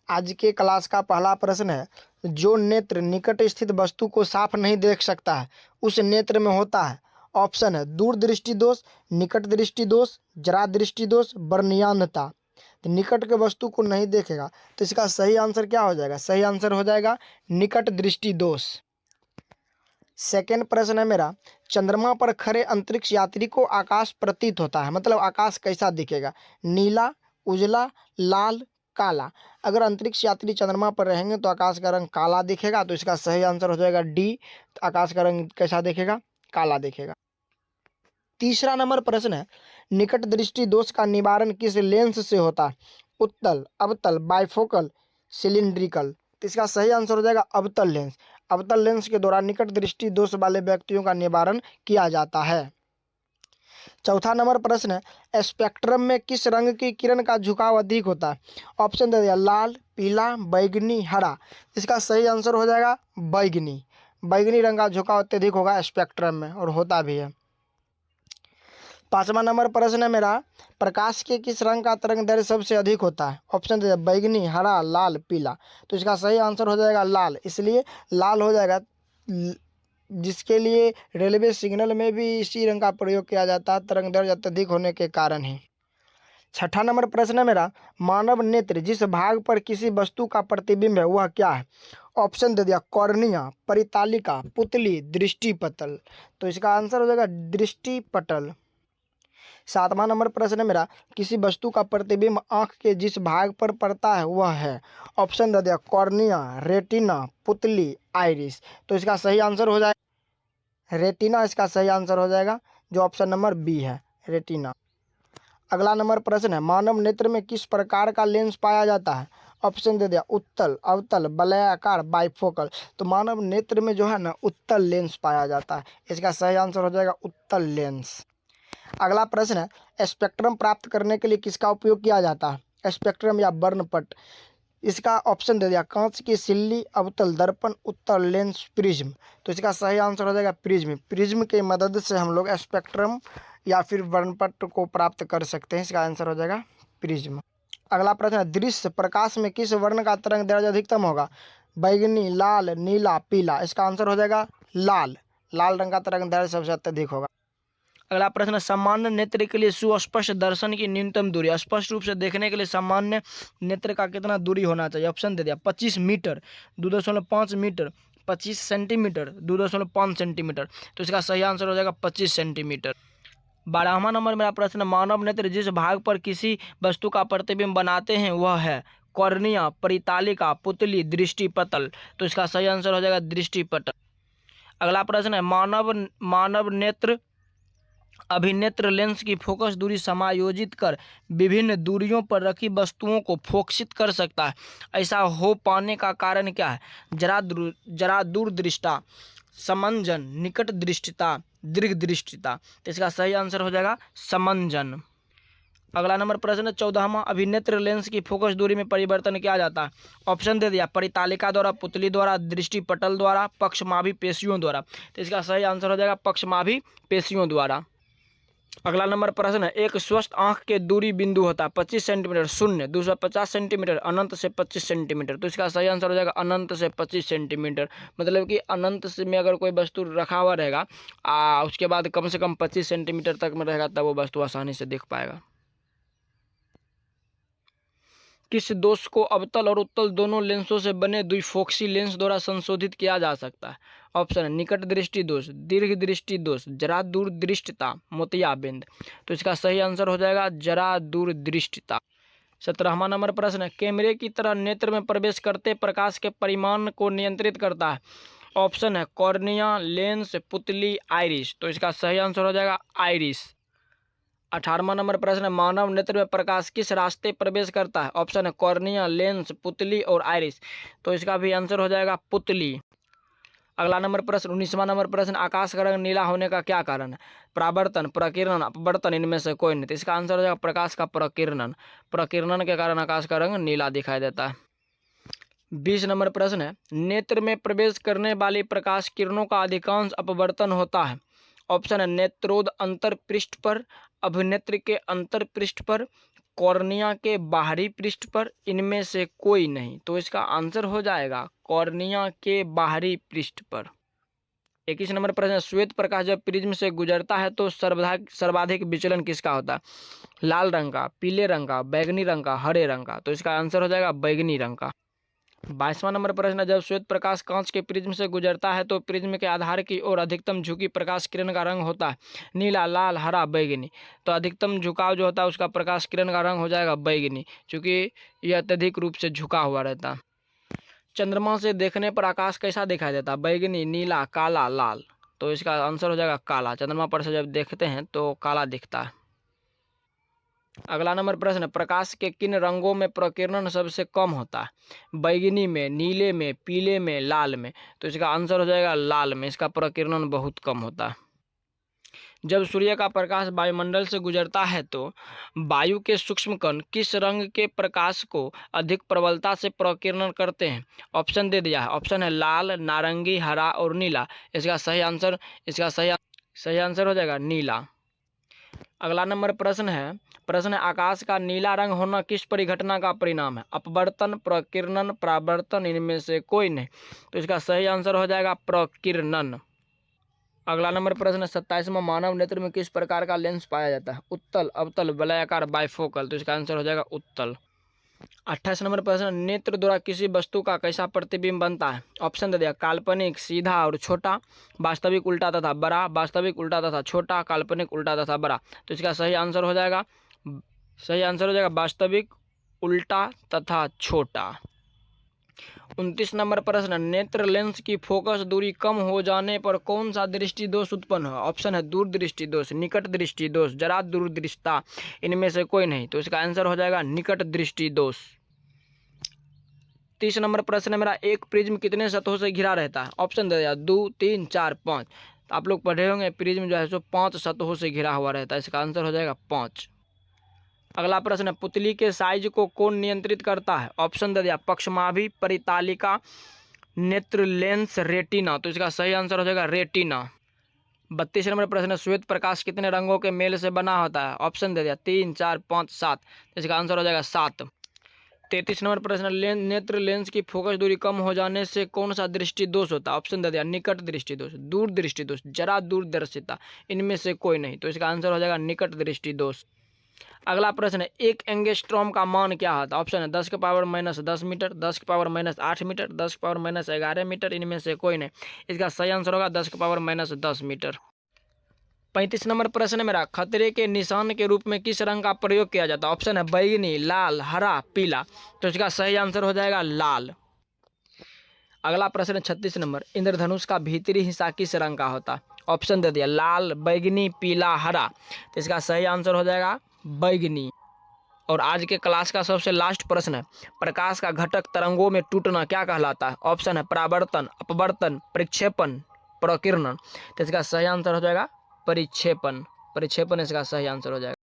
आज के क्लास का पहला प्रश्न है, जो नेत्र निकट स्थित वस्तु को साफ नहीं देख सकता है उस नेत्र में होता है। ऑप्शन है दूर दृष्टि दोष, निकट दृष्टि दोष, जरा दृष्टि दोष, वर्णीयानता। तो निकट के वस्तु को नहीं देखेगा तो इसका सही आंसर क्या हो जाएगा? सही आंसर हो जाएगा निकट दृष्टि दोष। सेकेंड प्रश्न है मेरा, चंद्रमा पर खड़े अंतरिक्ष यात्री को आकाश प्रतीत होता है, मतलब आकाश कैसा दिखेगा? नीला, उजला, लाल, काला। अगर अंतरिक्ष यात्री चंद्रमा पर रहेंगे तो आकाश का रंग काला दिखेगा, तो इसका सही आंसर हो जाएगा डी। आकाश का रंग कैसा दिखेगा? काला दिखेगा। तीसरा नंबर प्रश्न है, निकट दृष्टि दोष का निवारण किस लेंस से होता है? उत्तल, अवतल, बाइफोकल, सिलिंड्रिकल। तो इसका सही आंसर हो जाएगा अवतल लेंस। अवतल लेंस के द्वारा निकट दृष्टि दोष वाले व्यक्तियों का निवारण किया जाता है। चौथा नंबर प्रश्न है, स्पेक्ट्रम में किस रंग की किरण का झुकाव अधिक होता है? ऑप्शन दे दिया, लाल, पीला, बैगनी, हरा। इसका सही आंसर हो जाएगा बैगनी। बैगनी रंग का झुकाव अत्यधिक होगा स्पेक्ट्रम में, और होता भी है। पांचवा नंबर प्रश्न है मेरा, प्रकाश के किस रंग का तरंग दैर्घ्य सबसे अधिक होता है? ऑप्शन दे, बैगनी, हरा, लाल, पीला। तो इसका सही आंसर हो जाएगा लाल। इसलिए लाल हो जाएगा जिसके लिए रेलवे सिग्नल में भी इसी रंग का प्रयोग किया जाता है, तरंग दैर्घ्य अत्यधिक होने के कारण ही। छठा नंबर प्रश्न है मेरा, मानव नेत्र जिस भाग पर किसी वस्तु का प्रतिबिंब है वह क्या है? ऑप्शन दे दिया, कॉर्निया, परितालिका, पुतली, दृष्टिपटल। तो इसका आंसर हो जाएगा दृष्टिपटल। सातवां नंबर प्रश्न है मेरा, किसी वस्तु का प्रतिबिंब आंख के जिस भाग पर पड़ता है वह है? ऑप्शन दे दिया, कॉर्निया, रेटिना, पुतली, आइरिस। तो इसका सही आंसर हो जाएगा रेटिना। इसका सही आंसर हो जाएगा जो ऑप्शन नंबर बी है, रेटिना। अगला नंबर प्रश्न है, मानव नेत्र में किस प्रकार का लेंस पाया जाता है? ऑप्शन दे दिया, उत्तल, अवतल, वलयाकार, बाइफोकल। तो मानव नेत्र में जो है ना उत्तल लेंस पाया जाता है। इसका सही आंसर हो जाएगा उत्तल लेंस। अगला प्रश्न है, स्पेक्ट्रम प्राप्त करने के लिए किसका उपयोग किया जाता है? स्पेक्ट्रम या वर्णपट। इसका ऑप्शन दे दिया, कांच की सिल्ली, अवतल दर्पण, उत्तल लेंस, प्रिज्म। तो इसका सही आंसर हो जाएगा प्रिज्म। प्रिज्म की मदद से हम लोग स्पेक्ट्रम या फिर वर्णपट को प्राप्त कर सकते हैं। इसका आंसर हो जाएगा प्रिज्म। अगला प्रश्न है, दृश्य प्रकाश में किस वर्ण का तरंग दैर्घ्य अधिकतम होगा? बैगनी, लाल, नीला, पीला। इसका आंसर हो जाएगा लाल। लाल रंग का तरंग दैर्घ्य सबसे अत्यधिक होगा। अगला प्रश्न है, सामान्य नेत्र के लिए सुस्पष्ट दर्शन की न्यूनतम दूरी, स्पष्ट रूप से देखने के लिए सामान्य नेत्र का कितना दूरी होना चाहिए? ऑप्शन दे दिया, 25 मीटर, 2.5 मीटर, 25 सेंटीमीटर, 2.5 सेंटीमीटर। तो इसका सही आंसर हो जाएगा 25 सेंटीमीटर। 12वां नंबर मेरा प्रश्न, मानव नेत्र जिस भाग पर किसी वस्तु का प्रतिबिंब बनाते हैं वह है? कॉर्निया, परितालिका, पुतली, दृष्टिपटल। तो इसका सही आंसर हो जाएगा दृष्टिपटल। अगला प्रश्न है, मानव नेत्र अभिनेत्र लेंस की फोकस दूरी समायोजित कर विभिन्न दूरियों पर रखी वस्तुओं को फोकसित कर सकता है। ऐसा हो पाने का कारण क्या है? जरा दूरदृष्टा, समंजन, निकट दृष्टिता, दीर्घ दृष्टिता। तो इसका सही आंसर हो जाएगा समंजन। अगला नंबर प्रश्न 14वां, अभिनेत्र लेंस की फोकस दूरी में परिवर्तन किया जाता है? ऑप्शन दे दिया, परितालिका द्वारा, पुतली द्वारा, दृष्टिपटल द्वारा, पक्षमाभी पेशियों द्वारा। तो इसका सही आंसर हो जाएगा पक्षमाभी पेशियों द्वारा। अगला नंबर प्रश्न है, एक स्वस्थ आंख के दूरी बिंदु होता है 25 सेंटीमीटर, शून्य, 250 सेंटीमीटर, अनंत से 25 सेंटीमीटर। तो इसका सही आंसर हो जाएगा अनंत से 25 सेंटीमीटर। मतलब कि अनंत से में अगर कोई वस्तु रखा हुआ रहेगा उसके बाद कम से कम 25 सेंटीमीटर तक में रहेगा तब वो वस्तु आसानी से देख पाएगा। किस दोष को अवतल और उत्तल दोनों लेंसों से बने द्विफोक्सी लेंस द्वारा संशोधित किया जा सकता है? ऑप्शन है, निकट दृष्टि दोष, दीर्घ दृष्टि दोष, जरा दूरदृष्टिता, मोतियाबिंद। तो इसका सही आंसर हो जाएगा जरा दूरदृष्टिता। 17वां नंबर प्रश्न है, कैमरे की तरह नेत्र में प्रवेश करते प्रकाश के परिमाण को नियंत्रित करता है? ऑप्शन है, कॉर्निया, लेंस, पुतली, आइरिस। तो इसका सही आंसर हो जाएगा आइरिस। 18वां नंबर प्रश्न है, मानव नेत्र में प्रकाश किस रास्ते प्रवेश करता है? ऑप्शन है, कॉर्निया, लेंस, पुतली और आइरिस। तो इसका भी आंसर हो जाएगा पुतली। अगला नंबर प्रश्न 19वां नंबर प्रश्न, आकाश का रंग नीला होने का क्या कारण है? परावर्तन, प्रकीर्णन, अपवर्तन, इनमें से कोई नहीं। तो इसका आंसर हो जाएगा प्रकाश का प्रकीर्णन। प्रकीर्णन के कारण आकाश का रंग नीला दिखाई देता है। 20 नंबर प्रश्न है, नेत्र में प्रवेश करने वाली प्रकाश किरणों का अधिकांश अपवर्तन होता है? ऑप्शन है, नेत्रोद अंतर पृष्ठ पर, अभिनेत्र के अंतर पृष्ठ पर, कॉर्निया के बाहरी पृष्ठ पर, इनमें से कोई नहीं। तो इसका आंसर हो जाएगा कॉर्निया के बाहरी पृष्ठ पर। 21 नंबर प्रश्न, श्वेत प्रकाश जब प्रिज्म से गुजरता है तो सर्वाधिक विचलन किसका होता है? लाल रंग का, पीले रंग का, बैगनी रंग का, हरे रंग का। तो इसका आंसर हो जाएगा बैगनी रंग का। 22वां नंबर प्रश्न, जब श्वेत प्रकाश कांच के प्रिज्म से गुजरता है तो प्रिज्म के आधार की ओर अधिकतम झुकी प्रकाश किरण का रंग होता है नीला, लाल, हरा, बैगनी। तो अधिकतम झुकाव जो होता है उसका प्रकाश किरण का रंग हो जाएगा बैगनी, क्योंकि यह अत्यधिक रूप से झुका हुआ रहता है। चंद्रमा से देखने पर आकाश कैसा दिखाई देता है? बैगनी, नीला, काला, लाल। तो इसका आंसर हो जाएगा काला। चंद्रमा पर से जब देखते हैं तो काला दिखता है। अगला नंबर प्रश्न, प्रकाश के किन रंगों में प्रकीर्णन सबसे कम होता है? बैगनी में, नीले में, पीले में, लाल में। तो इसका आंसर हो जाएगा लाल में, इसका प्रकीर्णन बहुत कम होता है। जब सूर्य का प्रकाश वायुमंडल से गुजरता है तो वायु के सूक्ष्म कण किस रंग के प्रकाश को अधिक प्रबलता से प्रकीर्णन करते हैं? ऑप्शन दे दिया है। ऑप्शन है लाल, नारंगी, हरा और नीला। इसका सही आंसर हो जाएगा नीला। अगला नंबर प्रश्न है आकाश का नीला रंग होना किस परिघटना का परिणाम है? अपवर्तन, प्रकीर्णन, परावर्तन, इनमें से कोई नहीं। तो इसका सही आंसर हो जाएगा प्रकीर्णन। अगला नंबर प्रश्न, 27वां, मानव नेत्र में किस प्रकार का लेंस पाया जाता है? उत्तल, अवतल, वलयाकार, बाइफोकल। तो इसका आंसर हो जाएगा उत्तल। 28 नंबर प्रश्न, नेत्र द्वारा किसी वस्तु का कैसा प्रतिबिंब बनता है? ऑप्शन दे दिया, काल्पनिक, सीधा और छोटा, वास्तविक, उल्टा तथा बड़ा, वास्तविक, उल्टा तथा छोटा, काल्पनिक, उल्टा तथा बड़ा। तो इसका सही आंसर हो जाएगा वास्तविक, उल्टा तथा छोटा। 29 नंबर प्रश्न, नेत्र लेंस की फोकस दूरी कम हो जाने पर कौन सा दृष्टि दोष उत्पन्न हो? ऑप्शन है दूर दृष्टि दोष, निकट दृष्टि दोष, जरा दूरदृष्टता, इनमें से कोई नहीं। तो इसका आंसर हो जाएगा निकट दृष्टि दोष। 30 नंबर प्रश्न मेरा, एक प्रिज्म कितने सतहों से घिरा रहता है? ऑप्शन दे दिया 2, 3, 4, 5। तो आप लोग पढ़े होंगे प्रिज्म जो है सो 5 सतहों से घिरा हुआ रहता है। इसका आंसर हो जाएगा 5। अगला प्रश्न, पुतली के साइज को कौन नियंत्रित करता है? ऑप्शन दे दिया, पक्षमाभि, परितालिका, नेत्र लेंस, रेटिना। तो इसका सही आंसर हो जाएगा रेटिना। 32 नंबर प्रश्न, श्वेत प्रकाश कितने रंगों के मेल से बना होता है? ऑप्शन दे दिया 3, 4, 5, 7। इसका आंसर हो जाएगा 7। 33 नंबर प्रश्न, नेत्र लेंस की फोकस दूरी कम हो जाने से कौन सा दृष्टि दोष होता है? ऑप्शन दे दिया, निकट दृष्टि दोष, दूर दृष्टि दोष, जरा दूरदर्शिता, इनमें से कोई नहीं। तो इसका आंसर हो जाएगा निकट दृष्टि दोष। अगला प्रश्न है, एक एंगस्ट्रॉम का मान क्या होता है? ऑप्शन है 10⁻⁻10 मीटर, 10⁻⁻8 मीटर, 10⁻⁻11 मीटर, इनमें से कोई नहीं। इसका सही आंसर होगा 10⁻⁻10 मीटर। 35 नंबर प्रश्न मेरा, खतरे के निशान के रूप में किस रंग का प्रयोग किया जाता है? ऑप्शन है बैगनी, लाल, हरा, पीला। तो इसका सही आंसर हो जाएगा लाल। अगला प्रश्न 36 नंबर, इंद्रधनुष का भीतरी हिस्सा किस रंग का होता है? ऑप्शन दे दिया, लाल, बैगनी, पीला, हरा। तो इसका सही आंसर हो जाएगा बैगनी। और आज के क्लास का सबसे लास्ट प्रश्न है, प्रकाश का घटक तरंगों में टूटना क्या कहलाता है? ऑप्शन है परावर्तन, अपवर्तन, परिक्षेपण, प्रकीर्णन। तो इसका सही आंसर हो जाएगा परिक्षेपण। परिक्षेपण इसका सही आंसर हो जाएगा।